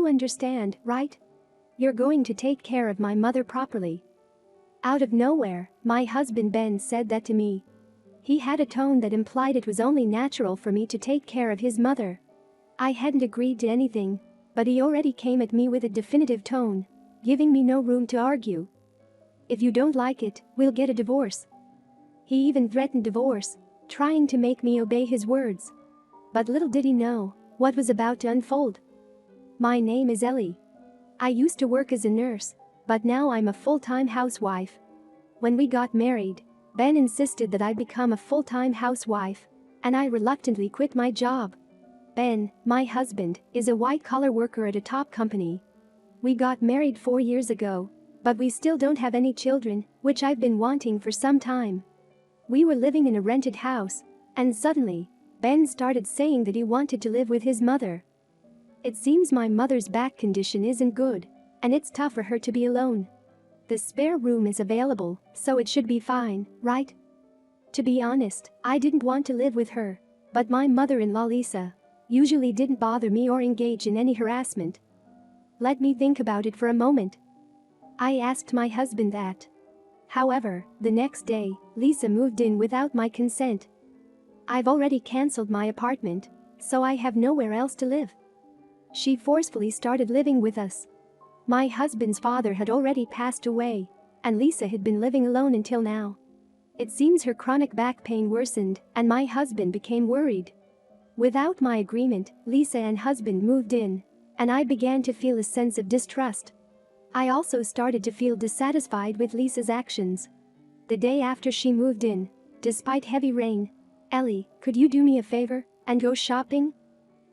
understand, right? You're going to take care of my mother properly." Out of nowhere, my husband Ben said that to me. He had a tone that implied it was only natural for me to take care of his mother. I hadn't agreed to anything, but he already came at me with a definitive tone, giving me no room to argue. "If you don't like it, we'll get a divorce." He even threatened divorce, trying to make me obey his words. But little did he know what was about to unfold. My name is Ellie. I used to work as a nurse, but now I'm a full-time housewife. When we got married, Ben insisted that I become a full-time housewife, and I reluctantly quit my job. Ben, my husband, is a white-collar worker at a top company. We got married 4 years ago, but we still don't have any children, which I've been wanting for some time. We were living in a rented house, and suddenly, Ben started saying that he wanted to live with his mother. It seems my mother's back condition isn't good, and it's tough for her to be alone. The spare room is available, so it should be fine, right? To be honest, I didn't want to live with her, but my mother-in-law Lisa usually didn't bother me or engage in any harassment. Let me think about it for a moment. I asked my husband that. However, the next day, Lisa moved in without my consent. I've already cancelled my apartment, so I have nowhere else to live. She forcefully started living with us. My husband's father had already passed away, and Lisa had been living alone until now. It seems her chronic back pain worsened, and my husband became worried. Without my agreement, Lisa and husband moved in, and I began to feel a sense of distrust. I also started to feel dissatisfied with Lisa's actions. The day after she moved in, despite heavy rain, "Ellie, could you do me a favor and go shopping?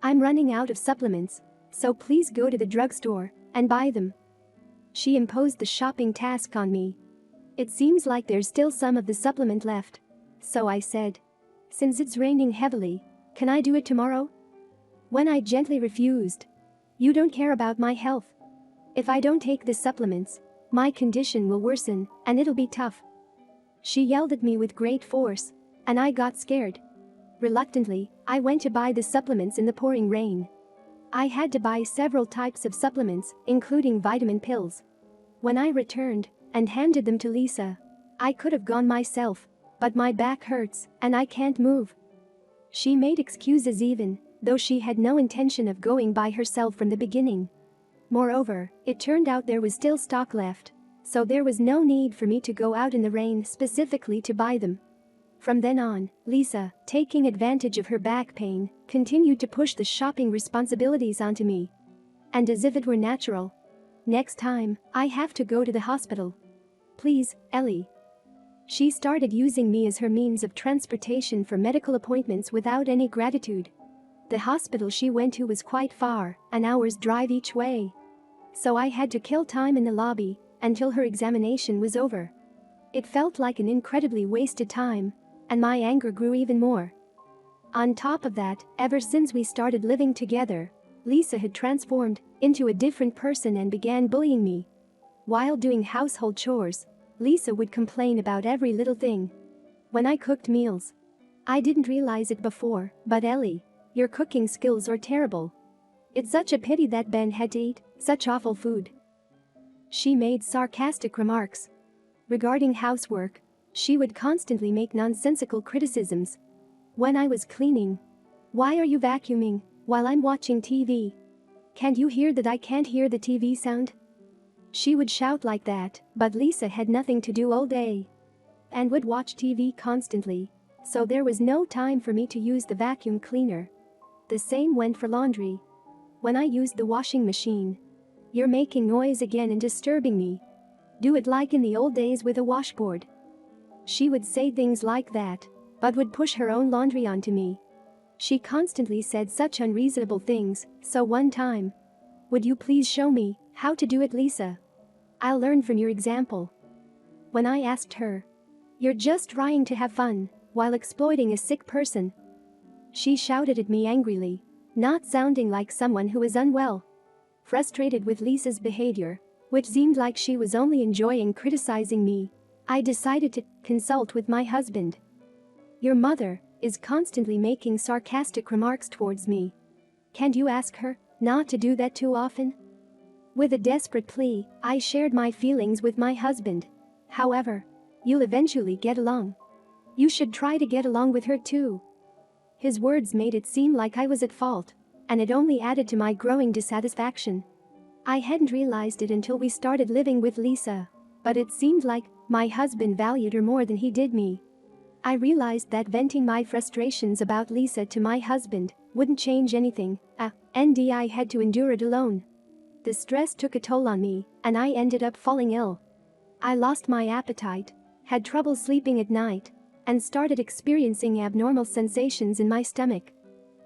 I'm running out of supplements, so please go to the drugstore and buy them." She imposed the shopping task on me. It seems like there's still some of the supplement left, so I said, "Since it's raining heavily, can I do it tomorrow?" When I gently refused, "You don't care about my health. If I don't take the supplements, my condition will worsen and it'll be tough." She yelled at me with great force, and I got scared. Reluctantly, I went to buy the supplements in the pouring rain. I had to buy several types of supplements, including vitamin pills. When I returned and handed them to Lisa, I could have gone myself, but my back hurts and I can't move. She made excuses even though she had no intention of going by herself from the beginning. Moreover, it turned out there was still stock left, so there was no need for me to go out in the rain specifically to buy them. From then on, Lisa, taking advantage of her back pain, continued to push the shopping responsibilities onto me. And as if it were natural, "Next time, I have to go to the hospital. Please, Ellie." She started using me as her means of transportation for medical appointments without any gratitude. The hospital she went to was quite far, an hour's drive each way. So I had to kill time in the lobby until her examination was over. It felt like an incredibly wasted time, and my anger grew even more. On top of that, ever since we started living together, Lisa had transformed into a different person and began bullying me. While doing household chores, Lisa would complain about every little thing. When I cooked meals, "I didn't realize it before, but Ellie, your cooking skills are terrible. It's such a pity that Ben had to eat such awful food." She made sarcastic remarks. Regarding housework, she would constantly make nonsensical criticisms. When I was cleaning, "Why are you vacuuming while I'm watching TV? Can't you hear that I can't hear the TV sound?" She would shout like that, but Lisa had nothing to do all day and would watch TV constantly, so there was no time for me to use the vacuum cleaner. The same went for laundry. When I used the washing machine, "You're making noise again and disturbing me. Do it like in the old days with a washboard." She would say things like that, but would push her own laundry onto me. She constantly said such unreasonable things, so one time, "Would you please show me how to do it, Lisa? I'll learn from your example." When I asked her, "You're just trying to have fun while exploiting a sick person," she shouted at me angrily, not sounding like someone who is unwell. Frustrated with Lisa's behavior, which seemed like she was only enjoying criticizing me, I decided to consult with my husband. "Your mother is constantly making sarcastic remarks towards me. Can't you ask her not to do that too often?" With a desperate plea, I shared my feelings with my husband. However, you'll eventually get along. You should try to get along with her too. His words made it seem like I was at fault, and it only added to my growing dissatisfaction. I hadn't realized it until we started living with Lisa, but it seemed like my husband valued her more than he did me. I realized that venting my frustrations about Lisa to my husband wouldn't change anything, and I had to endure it alone. The stress took a toll on me, and I ended up falling ill. I lost my appetite, had trouble sleeping at night, and started experiencing abnormal sensations in my stomach.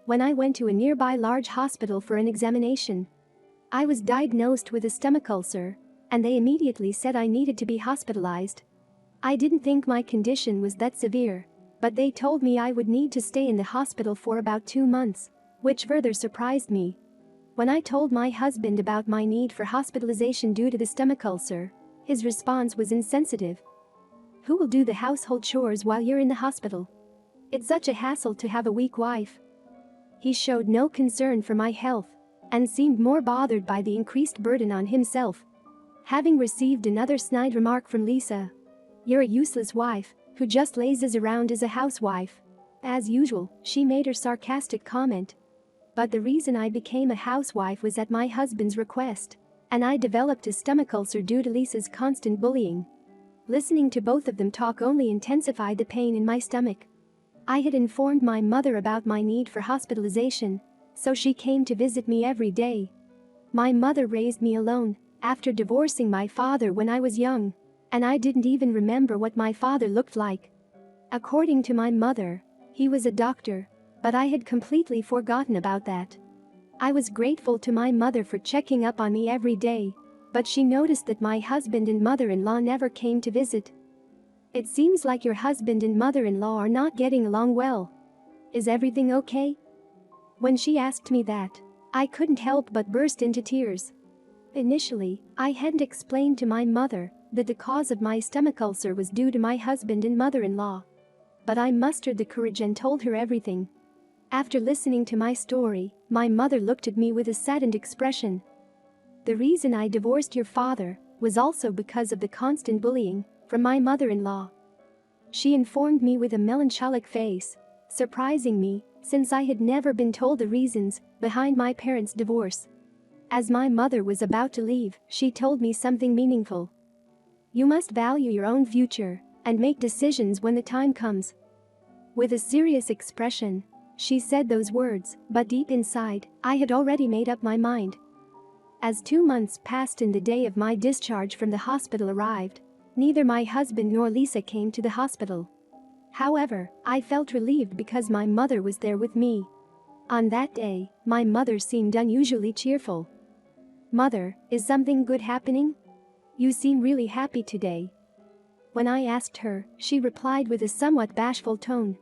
When I went to a nearby large hospital for an examination, I was diagnosed with a stomach ulcer, and they immediately said I needed to be hospitalized. I didn't think my condition was that severe, but they told me I would need to stay in the hospital for about 2 months, which further surprised me. When I told my husband about my need for hospitalization due to the stomach ulcer, his response was insensitive. Who will do the household chores while you're in the hospital? It's such a hassle to have a weak wife. He showed no concern for my health and seemed more bothered by the increased burden on himself. Having received another snide remark from Lisa, "You're a useless wife who just lazes around as a housewife." As usual, she made her sarcastic comment. But the reason I became a housewife was at my husband's request, and I developed a stomach ulcer due to Lisa's constant bullying. Listening to both of them talk only intensified the pain in my stomach. I had informed my mother about my need for hospitalization, so she came to visit me every day. My mother raised me alone after divorcing my father when I was young, and I didn't even remember what my father looked like. According to my mother, he was a doctor, but I had completely forgotten about that. I was grateful to my mother for checking up on me every day, but she noticed that my husband and mother-in-law never came to visit. "It seems like your husband and mother-in-law are not getting along well. Is everything okay?" When she asked me that, I couldn't help but burst into tears. Initially, I hadn't explained to my mother that the cause of my stomach ulcer was due to my husband and mother-in-law. But I mustered the courage and told her everything. After listening to my story, my mother looked at me with a saddened expression. "The reason I divorced your father was also because of the constant bullying from my mother-in-law," she informed me with a melancholic face, surprising me since I had never been told the reasons behind my parents' divorce. As my mother was about to leave, she told me something meaningful. "You must value your own future and make decisions when the time comes." With a serious expression, she said those words, but deep inside, I had already made up my mind. As 2 months passed and the day of my discharge from the hospital arrived, neither my husband nor Lisa came to the hospital. However, I felt relieved because my mother was there with me. On that day, my mother seemed unusually cheerful. "Mother, is something good happening? You seem really happy today." When I asked her, she replied with a somewhat bashful tone.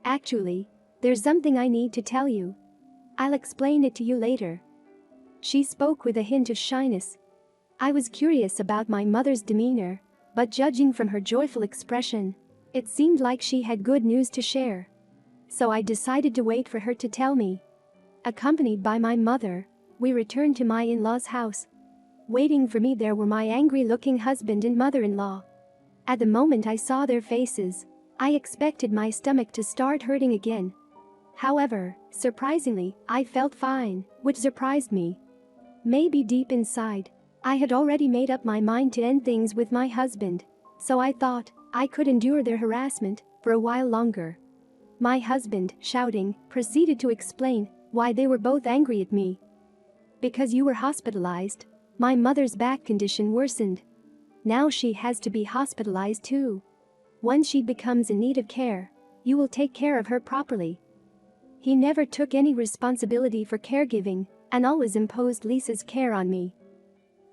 "Actually, there's something I need to tell you. I'll explain it to you later." She spoke with a hint of shyness. I was curious about my mother's demeanor, but judging from her joyful expression, it seemed like she had good news to share. So I decided to wait for her to tell me. Accompanied by my mother, we returned to my in-laws' house. Waiting for me there were my angry-looking husband and mother-in-law. At the moment I saw their faces, I expected my stomach to start hurting again. However, surprisingly, I felt fine, which surprised me. Maybe deep inside, I had already made up my mind to end things with my husband, so I thought I could endure their harassment for a while longer. My husband, shouting, proceeded to explain why they were both angry at me. "Because you were hospitalized, my mother's back condition worsened. Now she has to be hospitalized too. Once she becomes in need of care, you will take care of her properly." He never took any responsibility for caregiving and always imposed Lisa's care on me.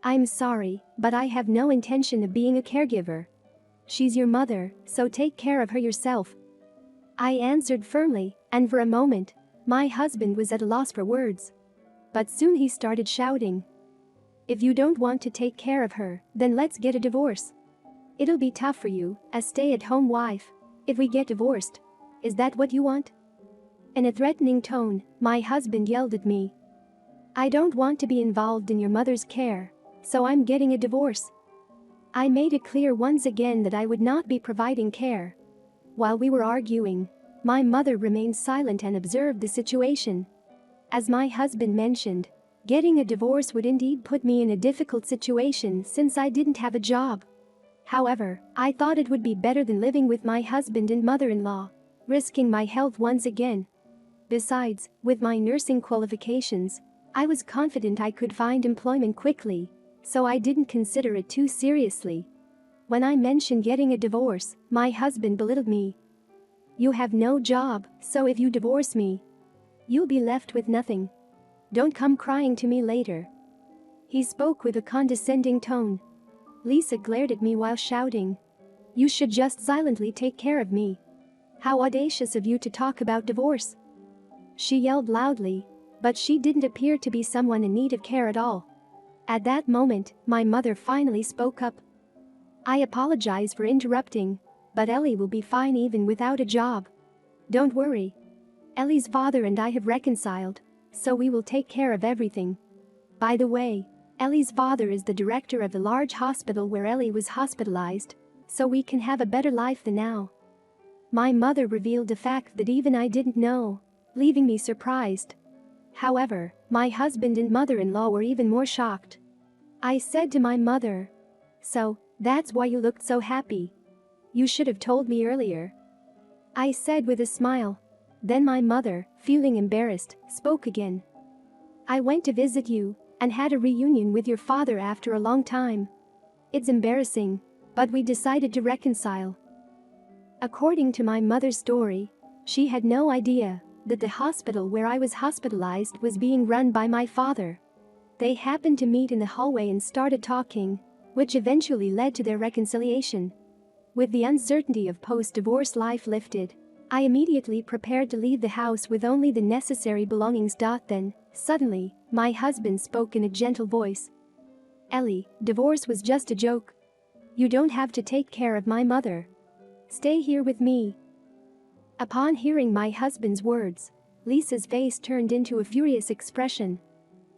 "I'm sorry, but I have no intention of being a caregiver. She's your mother, so take care of her yourself," I answered firmly, and for a moment, my husband was at a loss for words. But soon he started shouting. "If you don't want to take care of her, then let's get a divorce. It'll be tough for you, a stay-at-home wife, if we get divorced. Is that what you want?" In a threatening tone, my husband yelled at me. I don't want to be involved in your mother's care, so I'm getting a divorce. I made it clear once again that I would not be providing care. While we were arguing, my mother remained silent and observed the situation. As my husband mentioned, getting a divorce would indeed put me in a difficult situation since I didn't have a job. However, I thought it would be better than living with my husband and mother-in-law, risking my health once again. Besides, with my nursing qualifications, I was confident I could find employment quickly, so I didn't consider it too seriously. When I mentioned getting a divorce, my husband belittled me. You have no job, so if you divorce me, you'll be left with nothing. Don't come crying to me later. He spoke with a condescending tone. Lisa glared at me while shouting. You should just silently take care of me. How audacious of you to talk about divorce. She yelled loudly, but she didn't appear to be someone in need of care at all. At that moment, my mother finally spoke up. I apologize for interrupting, but Ellie will be fine even without a job. Don't worry. Ellie's father and I have reconciled, so we will take care of everything. By the way, Ellie's father is the director of the large hospital where Ellie was hospitalized, so we can have a better life than now. My mother revealed a fact that even I didn't know, leaving me surprised. However, my husband and mother-in-law were even more shocked. I said to my mother, "So, that's why you looked so happy. You should have told me earlier," I said with a smile. Then my mother, feeling embarrassed, spoke again. I went to visit you and had a reunion with your father after a long time. It's embarrassing, but we decided to reconcile. According to my mother's story, she had no idea that the hospital where I was hospitalized was being run by my father. They happened to meet in the hallway and started talking, which eventually led to their reconciliation. With the uncertainty of post-divorce life lifted, I immediately prepared to leave the house with only the necessary belongings. Then, suddenly, my husband spoke in a gentle voice. Ellie, divorce was just a joke. You don't have to take care of my mother. Stay here with me. Upon hearing my husband's words, Lisa's face turned into a furious expression.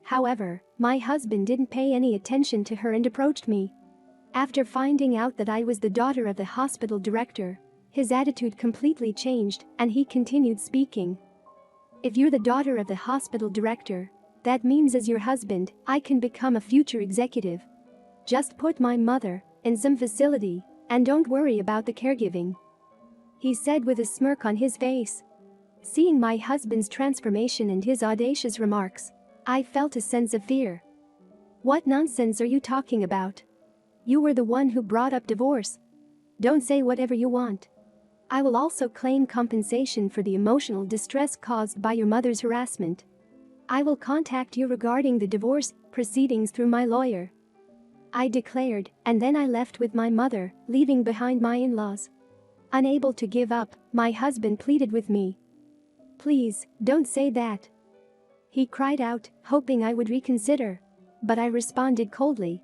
However, my husband didn't pay any attention to her and approached me. After finding out that I was the daughter of the hospital director, his attitude completely changed and he continued speaking. If you're the daughter of the hospital director, that means as your husband, I can become a future executive. Just put my mother in some facility and don't worry about the caregiving, he said with a smirk on his face. Seeing my husband's transformation and his audacious remarks, I felt a sense of fear. What nonsense are you talking about? You were the one who brought up divorce. Don't say whatever you want. I will also claim compensation for the emotional distress caused by your mother's harassment. I will contact you regarding the divorce proceedings through my lawyer, I declared, and then I left with my mother, leaving behind my in-laws. Unable to give up, my husband pleaded with me. Please, don't say that. He cried out, hoping I would reconsider. But I responded coldly.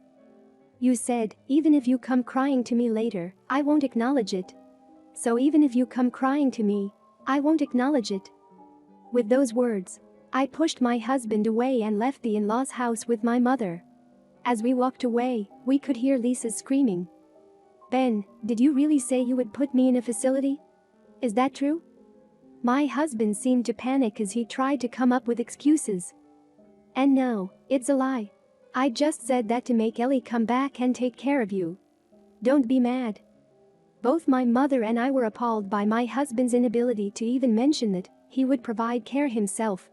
You said, even if you come crying to me later, I won't acknowledge it. So even if you come crying to me, I won't acknowledge it. With those words, I pushed my husband away and left the in-laws' house with my mother. As we walked away, we could hear Lisa screaming. Ben, did you really say you would put me in a facility? Is that true? My husband seemed to panic as he tried to come up with excuses. And no, it's a lie. I just said that to make Ellie come back and take care of you. Don't be mad. Both my mother and I were appalled by my husband's inability to even mention that he would provide care himself.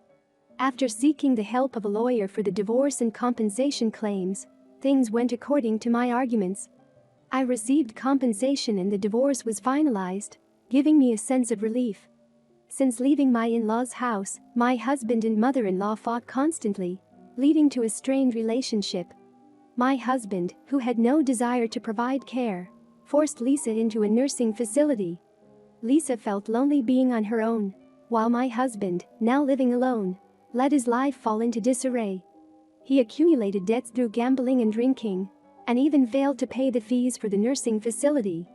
After seeking the help of a lawyer for the divorce and compensation claims, things went according to my arguments. I received compensation and the divorce was finalized, giving me a sense of relief. Since leaving my in-laws' house, my husband and mother-in-law fought constantly, leading to a strained relationship. My husband, who had no desire to provide care, forced Lisa into a nursing facility. Lisa felt lonely being on her own, while my husband, now living alone, let his life fall into disarray. He accumulated debts through gambling and drinking, and even failed to pay the fees for the nursing facility.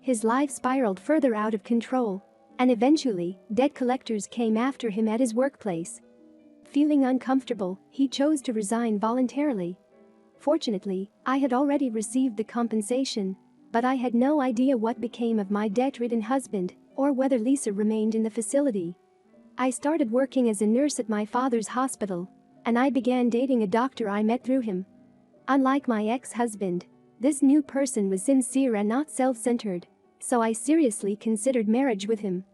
His life spiraled further out of control, and eventually, debt collectors came after him at his workplace. Feeling uncomfortable, he chose to resign voluntarily. Fortunately, I had already received the compensation, but I had no idea what became of my debt-ridden husband or whether Lisa remained in the facility. I started working as a nurse at my father's hospital, and I began dating a doctor I met through him. Unlike my ex-husband, this new person was sincere and not self-centered, so I seriously considered marriage with him.